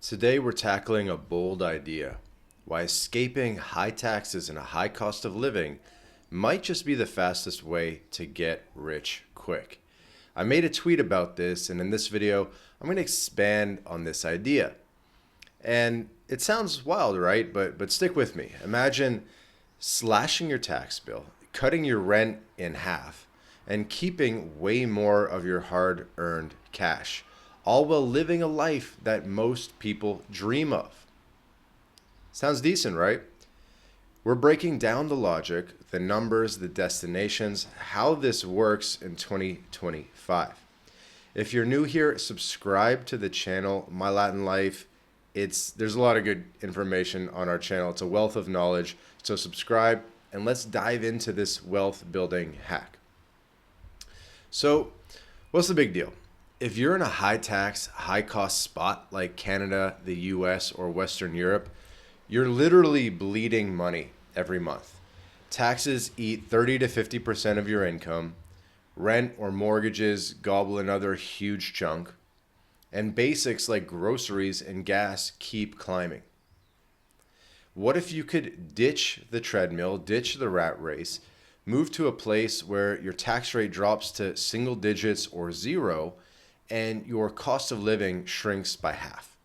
Today we're tackling a bold idea: why escaping high taxes and a high cost of living might just be the fastest way to get rich quick. I made a tweet about this, and in this video, I'm going to expand on this idea. And it sounds wild, right? But stick with me. Imagine slashing your tax bill, cutting your rent in half, and keeping way more of your hard-earned cash, all while living a life that most people dream of. Sounds decent, right? We're breaking down the logic, the numbers, the destinations, how this works in 2025. If you're new here, subscribe to the channel, MyLatinLife. There's a lot of good information on our channel. It's a wealth of knowledge. So subscribe and let's dive into this wealth building hack. So what's the big deal? If you're in a high tax, high cost spot like Canada, the US, or Western Europe, you're literally bleeding money every month. Taxes eat 30 to 50% of your income. Rent or mortgages gobble another huge chunk. And basics like groceries and gas keep climbing. What if you could ditch the treadmill, ditch the rat race, move to a place where your tax rate drops to single digits or zero, and your cost of living shrinks by half?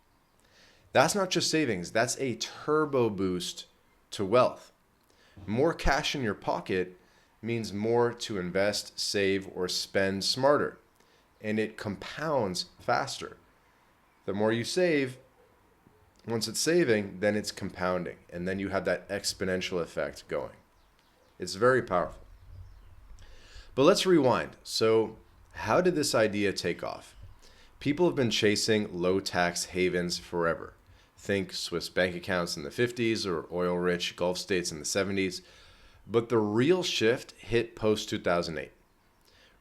That's not just savings, that's a turbo boost to wealth. More cash in your pocket means more to invest, save, or spend smarter, and it compounds faster. The more you save, once it's saving, then it's compounding, and then you have that exponential effect going. It's very powerful. But let's rewind. So, how did this idea take off? People have been chasing low tax havens forever. Think Swiss bank accounts in the 50s or oil-rich Gulf states in the 70s. But the real shift hit post-2008.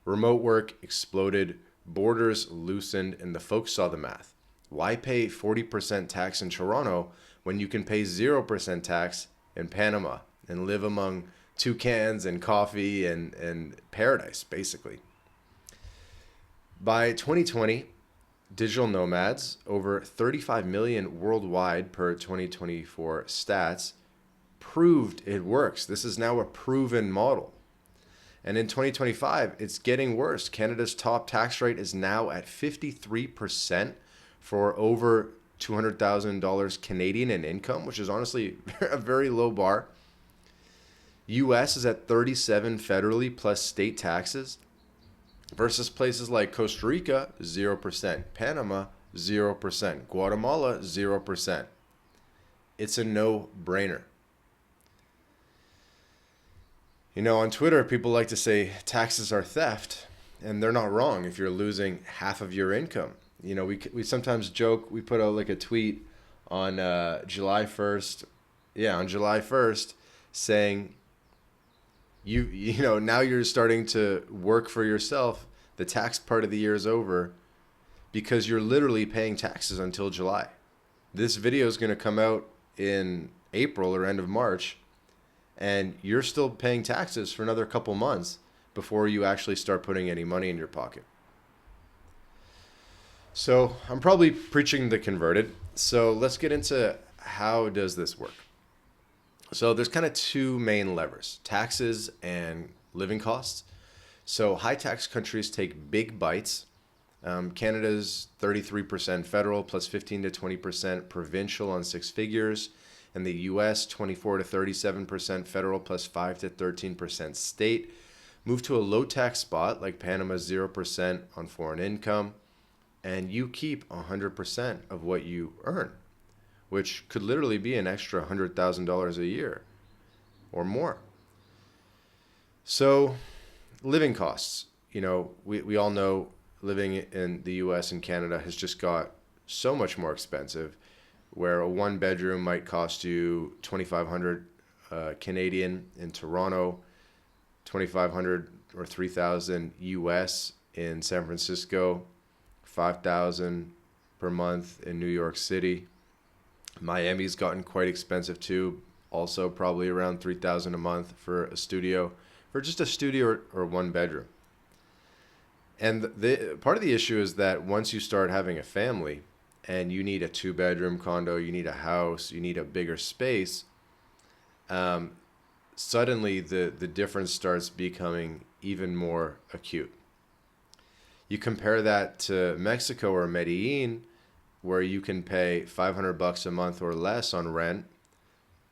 Remote work exploded, borders loosened, and the folks saw the math. Why pay 40% tax in Toronto when you can pay 0% tax in Panama and live among toucans and coffee and paradise, basically? By 2020, digital nomads, over 35 million worldwide per 2024 stats, proved it works. This is now a proven model. And in 2025, it's getting worse. Canada's top tax rate is now at 53% for over $200,000 Canadian in income, which is honestly a very low bar. US is at 37 federally plus state taxes versus places like Costa Rica, 0%, Panama, 0%, Guatemala, 0%. It's a no-brainer. You know, on Twitter, people like to say taxes are theft, and they're not wrong if you're losing half of your income. You know, we sometimes joke, we put out like a tweet on July 1st, on July 1st, saying, you know, now you're starting to work for yourself. The tax part of the year is over because you're literally paying taxes until July. This video is going to come out in April or end of March, and you're still paying taxes for another couple months before you actually start putting any money in your pocket. So I'm probably preaching the converted. So let's get into how does this work. So there's kind of two main levers: taxes and living costs. So high tax countries take big bites. Canada's 33% federal plus 15 to 20% provincial on six figures. And the US, 24 to 37% federal plus 5 to 13% state. Move to a low tax spot like Panama's 0% on foreign income, and you keep 100% of what you earn, which could literally be an extra $100,000 a year or more. So living costs, you know, we all know living in the US and Canada has just got so much more expensive, where a one bedroom might cost you 2,500 Canadian in Toronto, 2,500 or 3,000 US in San Francisco, 5,000 per month in New York City. Miami's gotten quite expensive too, also probably around 3,000 a month for a studio, for just a studio or one bedroom. And the part of the issue is that once you start having a family, and you need a 2-bedroom condo, you need a house, you need a bigger space, suddenly the difference starts becoming even more acute. You compare that to Mexico or Medellin, where you can pay $500 a month or less on rent.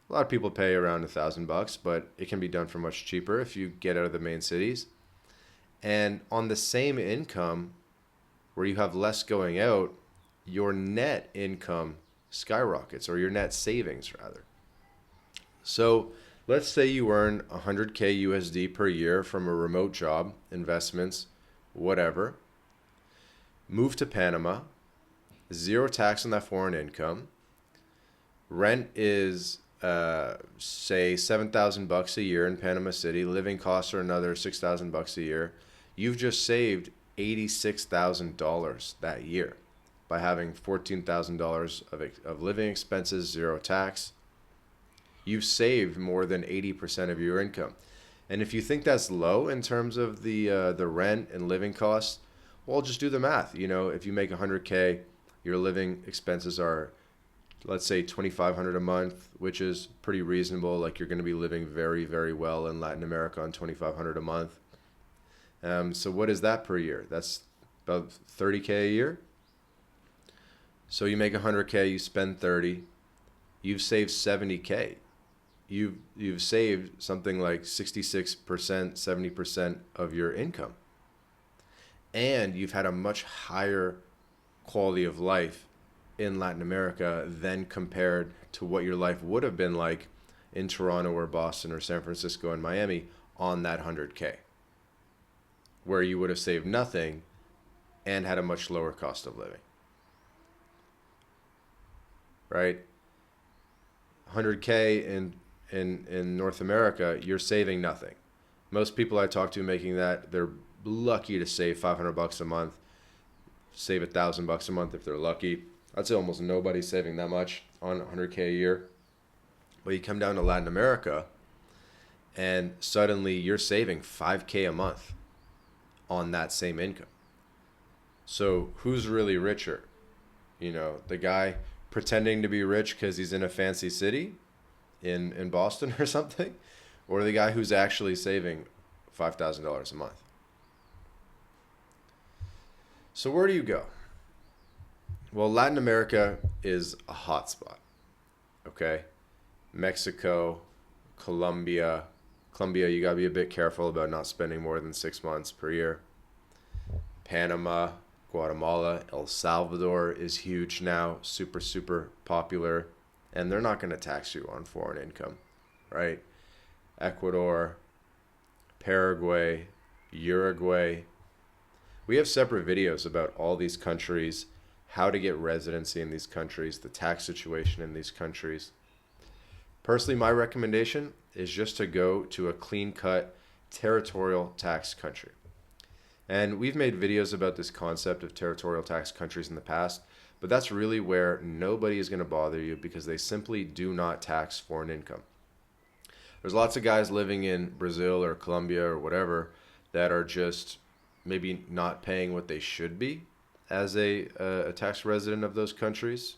A lot of people pay around $1,000, but it can be done for much cheaper if you get out of the main cities. And on the same income, where you have less going out, your net income skyrockets, or your net savings rather. So let's say you earn 100K USD per year from a remote job, investments, whatever. Move to Panama, zero tax on that foreign income. Rent is say $7,000 a year in Panama City. Living costs are another $6,000 a year. You've just saved $86,000 that year by having $14,000 of living expenses, zero tax. You've saved more than 80% of your income. And if you think that's low in terms of the rent and living costs, well, just do the math. You know, if you make 100K, your living expenses are, let's say, $2,500 a month, which is pretty reasonable. Like, you're going to be living very, very well in Latin America on $2,500 a month. So what is that per year? That's about 30K a year. So you make 100K, you spend 30, you've saved 70K. You've saved something like 66%, 70% of your income. And you've had a much higher quality of life in Latin America than compared to what your life would have been like in Toronto or Boston or San Francisco and Miami on that 100K, where you would have saved nothing and had a much lower cost of living. Right? 100K in North America, you're saving nothing. Most people I talk to making that, they're lucky to save $500 a month, save $1,000 a month if they're lucky. I'd say almost nobody's saving that much on 100K a year. But you come down to Latin America, and suddenly you're saving 5K a month on that same income. So who's really richer? You know, the guy pretending to be rich because he's in a fancy city in Boston or something, or the guy who's actually saving $5,000 a month. So where do you go? Well, Latin America is a hot spot. Okay? Mexico, Colombia, you got to be a bit careful about not spending more than 6 months per year. Panama, Guatemala, El Salvador is huge now, super, super popular. And they're not going to tax you on foreign income, right? Ecuador, Paraguay, Uruguay. We have separate videos about all these countries, how to get residency in these countries, the tax situation in these countries. Personally, my recommendation is just to go to a clean-cut territorial tax country. And we've made videos about this concept of territorial tax countries in the past, but that's really where nobody is going to bother you because they simply do not tax foreign income. There's lots of guys living in Brazil or Colombia or whatever that are just maybe not paying what they should be as a tax resident of those countries.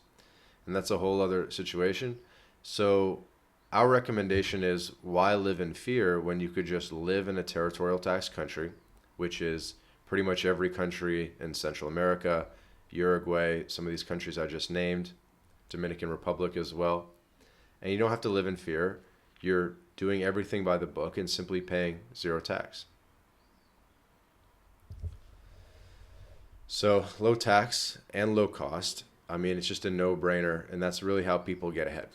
And that's a whole other situation. So our recommendation is, why live in fear when you could just live in a territorial tax country, which is pretty much every country in Central America, Uruguay, some of these countries I just named, Dominican Republic as well. And you don't have to live in fear. You're doing everything by the book and simply paying zero tax. So low tax and low cost. I mean, it's just a no-brainer, and that's really how people get ahead.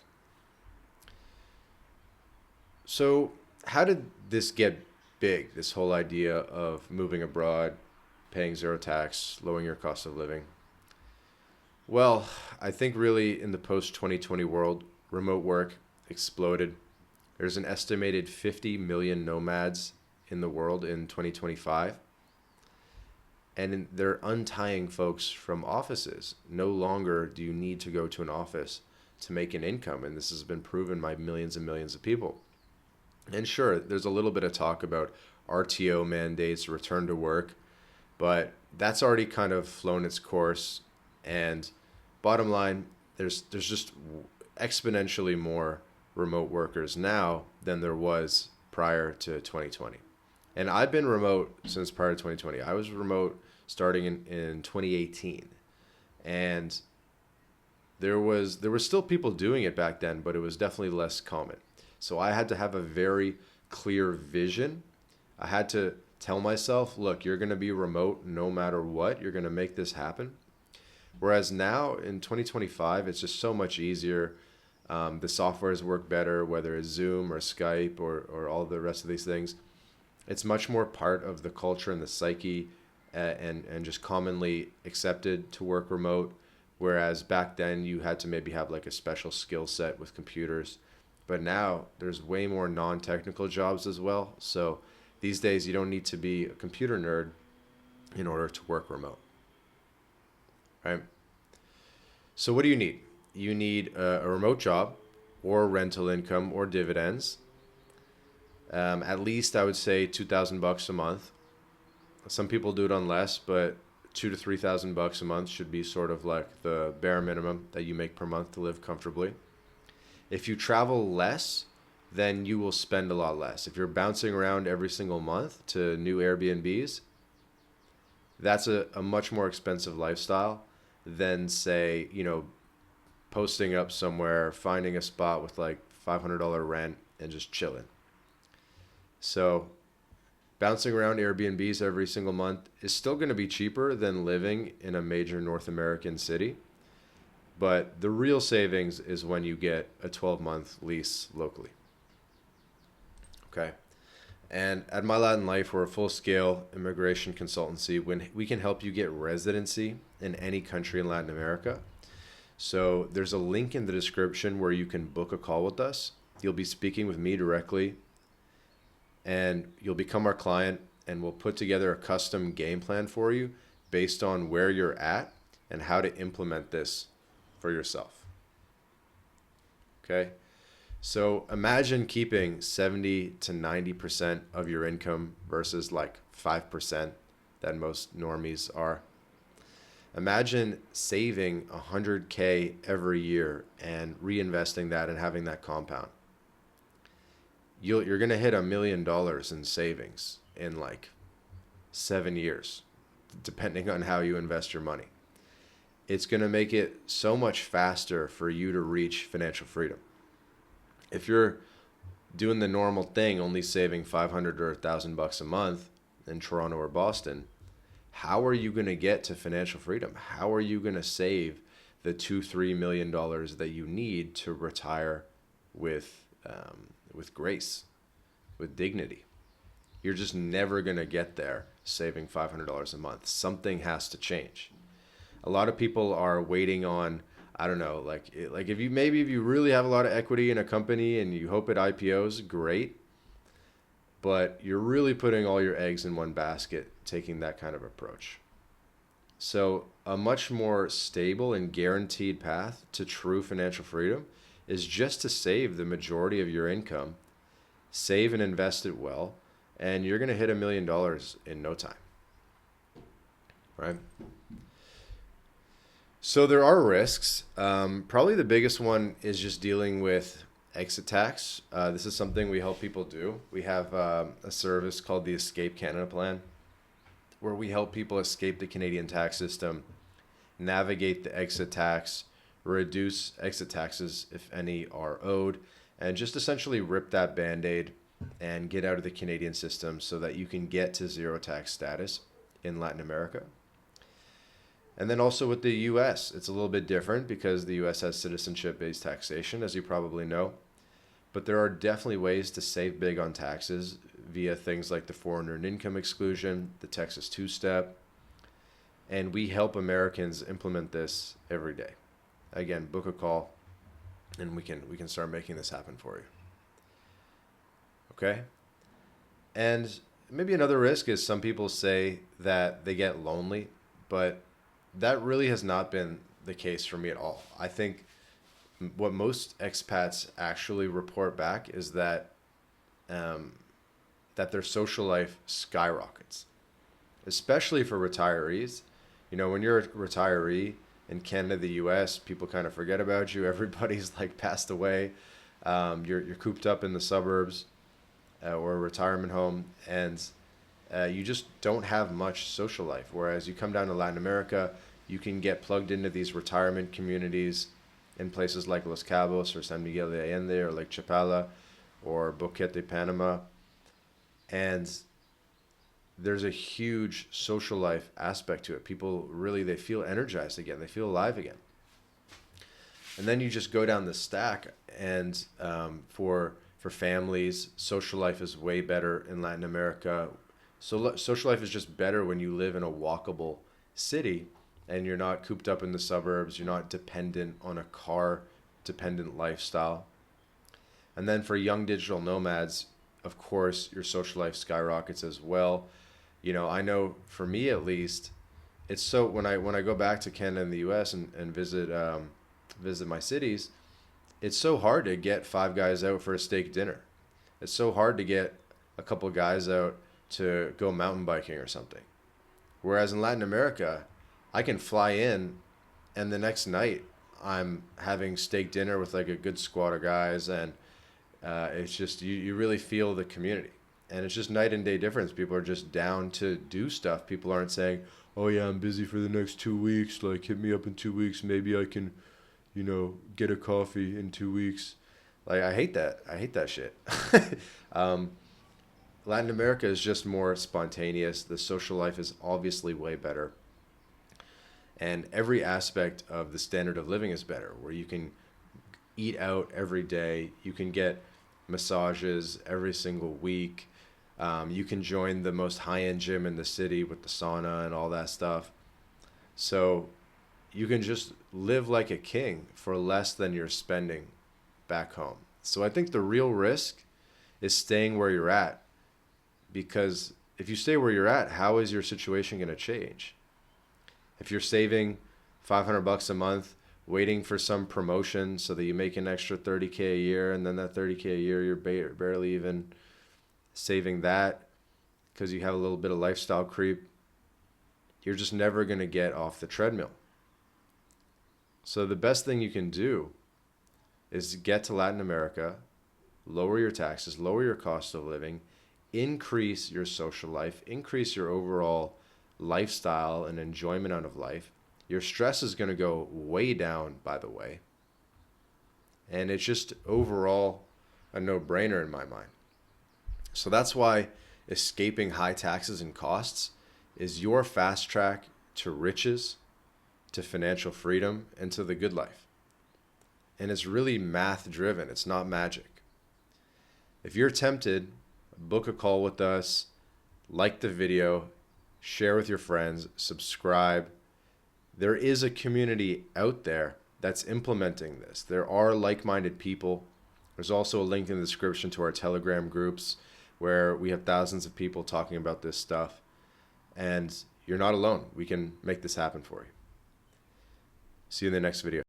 So how did this get big, this whole idea of moving abroad, paying zero tax, lowering your cost of living? Well, I think really in the post-2020 world, remote work exploded. There's an estimated 50 million nomads in the world in 2025. And they're untying folks from offices. No longer do you need to go to an office to make an income. And this has been proven by millions and millions of people. And sure, there's a little bit of talk about RTO mandates, return to work, but that's already kind of flown its course. And bottom line, there's just exponentially more remote workers now than there was prior to 2020. And I've been remote since prior to 2020. I was remote starting in 2018. And there was still people doing it back then, but it was definitely less common. So I had to have a very clear vision. I had to tell myself, look, you're going to be remote no matter what. You're going to make this happen. Whereas now in 2025, it's just so much easier. The softwares work better, whether it's Zoom or Skype or all the rest of these things. It's much more part of the culture and the psyche and just commonly accepted to work remote. Whereas back then you had to maybe have like a special skill set with computers. But now there's way more non-technical jobs as well. So these days you don't need to be a computer nerd in order to work remote. Right? So what do you need? You need a remote job or rental income or dividends. At least I would say $2,000 a month. Some people do it on less, but $2,000 to $3,000 a month should be sort of like the bare minimum that you make per month to live comfortably. If you travel less, then you will spend a lot less. If you're bouncing around every single month to new Airbnbs, that's a much more expensive lifestyle than, say, posting up somewhere, finding a spot with like $500 rent and just chilling. So bouncing around Airbnbs every single month is still going to be cheaper than living in a major North American city. But the real savings is when you get a 12-month lease locally. Okay. And at MyLatinLife, we're a full-scale immigration consultancy. When we can help you get residency in any country in Latin America. So there's a link in the description where you can book a call with us. You'll be speaking with me directly, and you'll become our client, and we'll put together a custom game plan for you based on where you're at and how to implement this for yourself. Okay? So imagine keeping 70 to 90% of your income versus like 5% that most normies are. Imagine saving $100K every year and reinvesting that and having that compound. You're going to hit $1 million in savings in like 7 years, depending on how you invest your money. It's going to make it so much faster for you to reach financial freedom. If you're doing the normal thing, only saving $500 or $1,000 a month in Toronto or Boston, how are you going to get to financial freedom? How are you going to save the $2-3 million that you need to retire with grace, with dignity? You're just never going to get there saving $500 a month. Something has to change. A lot of people are waiting on, I don't know, like if you really have a lot of equity in a company and you hope it IPOs, great. But you're really putting all your eggs in one basket, taking that kind of approach. So a much more stable and guaranteed path to true financial freedom is just to save the majority of your income, save and invest it well, and you're going to hit $1 million in no time. Right? So there are risks. Probably the biggest one is just dealing with exit tax. This is something we help people do. We have a service called the Escape Canada Plan, where we help people escape the Canadian tax system, navigate the exit tax, reduce exit taxes if any are owed, and just essentially rip that Band-Aid and get out of the Canadian system so that you can get to zero tax status in Latin America. And then also with the U.S., it's a little bit different because the U.S. has citizenship-based taxation, as you probably know. But there are definitely ways to save big on taxes via things like the foreign earned income exclusion, the Texas two-step. And we help Americans implement this every day. Again, book a call, and we can start making this happen for you. Okay? And maybe another risk is some people say that they get lonely, but that really has not been the case for me at all. I think what most expats actually report back is that that their social life skyrockets, especially for retirees. When you're a retiree, In Canada, the US, people kind of forget about you. Everybody's like passed away. You're cooped up in the suburbs or a retirement home, and you just don't have much social life. Whereas you come down to Latin America, you can get plugged into these retirement communities in places like Los Cabos or San Miguel de Allende or Lake Chapala or Boquete, Panama. And there's a huge social life aspect to it. People really, they feel energized again. They feel alive again. And then you just go down the stack, and for families, social life is way better in Latin America. So social life is just better when you live in a walkable city and you're not cooped up in the suburbs. You're not dependent on a car-dependent lifestyle. And then for young digital nomads, of course, your social life skyrockets as well. You know, I know for me at least, it's so when I go back to Canada and the U.S. and visit my cities, it's so hard to get 5 guys out for a steak dinner. It's so hard to get a couple guys out to go mountain biking or something. Whereas in Latin America, I can fly in and the next night I'm having steak dinner with like a good squad of guys, and it's just, you really feel the community. And it's just night and day difference. People are just down to do stuff. People aren't saying, oh yeah, I'm busy for the next 2 weeks. Like, hit me up in 2 weeks. Maybe I can, get a coffee in 2 weeks. Like, I hate that. I hate that shit. Latin America is just more spontaneous. The social life is obviously way better. And every aspect of the standard of living is better, where you can eat out every day. You can get massages every single week. You can join the most high-end gym in the city with the sauna and all that stuff. So you can just live like a king for less than you're spending back home. So I think the real risk is staying where you're at, because if you stay where you're at, how is your situation going to change? If you're saving $500 a month, waiting for some promotion so that you make an extra $30K a year, and then that $30K a year, you're barely even saving that because you have a little bit of lifestyle creep, you're just never going to get off the treadmill. So the best thing you can do is get to Latin America, lower your taxes, lower your cost of living, increase your social life, increase your overall lifestyle and enjoyment out of life. Your stress is going to go way down, by the way. And it's just overall a no-brainer in my mind. So that's why escaping high taxes and costs is your fast track to riches, to financial freedom, and to the good life. And it's really math driven. It's not magic. If you're tempted, book a call with us, like the video, share with your friends, subscribe. There is a community out there that's implementing this. There are like-minded people. There's also a link in the description to our Telegram groups where we have thousands of people talking about this stuff. And you're not alone. We can make this happen for you. See you in the next video.